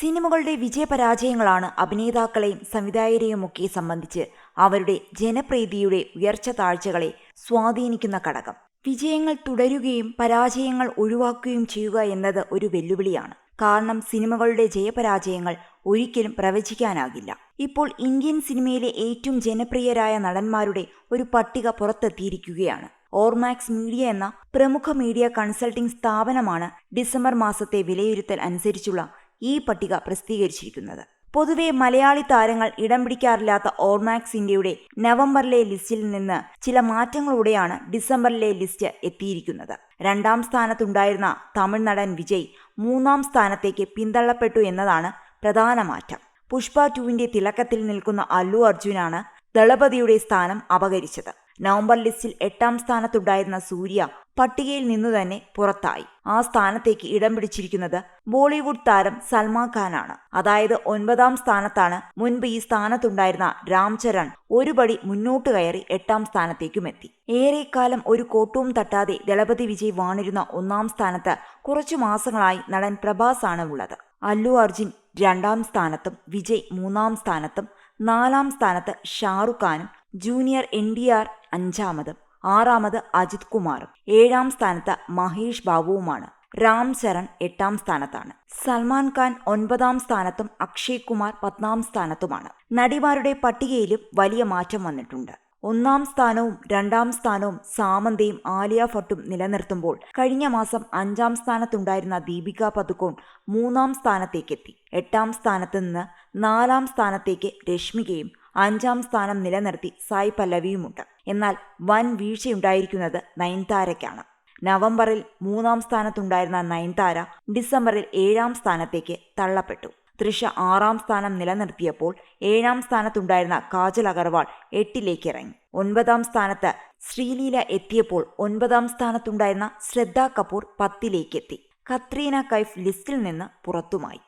സിനിമകളുടെ വിജയപരാജയങ്ങളാണ് അഭിനേതാക്കളെയും സംവിധായകരെയുമൊക്കെ സംബന്ധിച്ച് അവരുടെ ജനപ്രീതിയുടെ ഉയർച്ച താഴ്ചകളെ സ്വാധീനിക്കുന്ന ഘടകം. വിജയങ്ങൾ തുടരുകയും പരാജയങ്ങൾ ഒഴിവാക്കുകയും ചെയ്യുക എന്നത് ഒരു വെല്ലുവിളിയാണ്. കാരണം സിനിമകളുടെ ജയപരാജയങ്ങൾ ഒരിക്കലും പ്രവചിക്കാനാകില്ല. ഇപ്പോൾ ഇന്ത്യൻ സിനിമയിലെ ഏറ്റവും ജനപ്രിയരായ നടന്മാരുടെ ഒരു പട്ടിക പുറത്തെത്തിയിരിക്കുകയാണ്. ഓർമാക്സ് മീഡിയ എന്ന പ്രമുഖ മീഡിയ കൺസൾട്ടിംഗ് സ്ഥാപനമാണ് ഡിസംബർ മാസത്തെ വിലയിരുത്തൽ അനുസരിച്ചുള്ള ഈ പട്ടിക പ്രസിദ്ധീകരിച്ചിരിക്കുന്നത്. പൊതുവെ മലയാളി താരങ്ങൾ ഇടം പിടിക്കാറില്ലാത്ത ഓർമാക്സ് ഇന്ത്യയുടെ നവംബറിലെ ലിസ്റ്റിൽ നിന്ന് ചില മാറ്റങ്ങളോടെയാണ് ഡിസംബറിലെ ലിസ്റ്റ് എത്തിയിരിക്കുന്നത്. 2ാം സ്ഥാനത്തുണ്ടായിരുന്ന തമിഴ് നടൻ വിജയ് 3ാം സ്ഥാനത്തേക്ക് പിന്തള്ളപ്പെട്ടു എന്നതാണ് പ്രധാന മാറ്റം. പുഷ്പ 2ന്റെ തിളക്കത്തിൽ നിൽക്കുന്ന അല്ലു അർജുനാണ് ദളപതിയുടെ സ്ഥാനം അപഹരിച്ചത്. നവംബർ ലിസ്റ്റിൽ 8ാം സ്ഥാനത്തുണ്ടായിരുന്ന സൂര്യ പട്ടികയിൽ നിന്നു തന്നെ പുറത്തായി. ആ സ്ഥാനത്തേക്ക് ഇടം പിടിച്ചിരിക്കുന്നത് ബോളിവുഡ് താരം സൽമാൻ ഖാനാണ്. അതായത് 9ാം സ്ഥാനത്താണ്. മുൻപ് ഈ സ്ഥാനത്തുണ്ടായിരുന്ന രാം ചരൺ ഒരു പടി മുന്നോട്ട് കയറി 8ാം സ്ഥാനത്തേക്കുമെത്തി. ഏറെക്കാലം ഒരു കോട്ടവും തട്ടാതെ ദളപതി വിജയ് വാണിരുന്ന 1ാം സ്ഥാനത്ത് കുറച്ചു മാസങ്ങളായി നടൻ പ്രഭാസ് ആണ് ഉള്ളത്. അല്ലു അർജുൻ 2ാം സ്ഥാനത്തും വിജയ് 3ാം സ്ഥാനത്തും 4ാം സ്ഥാനത്ത് ഷാറുഖ് ഖാനും ജൂനിയർ NTR 5ാമതും 6ാമത് അജിത് കുമാറും 7ാം സ്ഥാനത്ത് മഹേഷ് ബാബുവുമാണ്. രാം ചരൺ 8ാം സ്ഥാനത്താണ്. സൽമാൻ ഖാൻ 9ാം സ്ഥാനത്തും അക്ഷയ് കുമാർ 10ാം സ്ഥാനത്തുമാണ്. നടിമാരുടെ പട്ടികയിലും വലിയ മാറ്റം വന്നിട്ടുണ്ട്. 1ാം സ്ഥാനവും 2ാം സ്ഥാനവും സാമന്തയും ആലിയ ഭട്ടും നിലനിർത്തുമ്പോൾ കഴിഞ്ഞ മാസം 5ാം സ്ഥാനത്തുണ്ടായിരുന്ന ദീപിക പദുക്കോൺ 3ാം സ്ഥാനത്തേക്കെത്തി. 8ാം സ്ഥാനത്ത് നിന്ന് 4ാം സ്ഥാനത്തേക്ക് രശ്മികയും 5ാം സ്ഥാനം നിലനിർത്തി സായ് പല്ലവിയുമുണ്ട്. എന്നാൽ വൻ വീഴ്ചയുണ്ടായിരിക്കുന്നത് നയൻതാരയ്ക്കാണ്. നവംബറിൽ 3ാം സ്ഥാനത്തുണ്ടായിരുന്ന നയൻതാര ഡിസംബറിൽ 7ാം സ്ഥാനത്തേക്ക് തള്ളപ്പെട്ടു. തൃഷ 6ാം സ്ഥാനം നിലനിർത്തിയപ്പോൾ 7ാം സ്ഥാനത്തുണ്ടായിരുന്ന കാജൽ അഗർവാൾ 8ലേക്ക് ഇറങ്ങി. 9ാം സ്ഥാനത്ത് ശ്രീലീല എത്തിയപ്പോൾ 9ാം സ്ഥാനത്തുണ്ടായിരുന്ന ശ്രദ്ധ കപൂർ 10ലേക്ക് എത്തി. കത്രീന കൈഫ് ലിസ്റ്റിൽ നിന്ന് പുറത്തുമായി.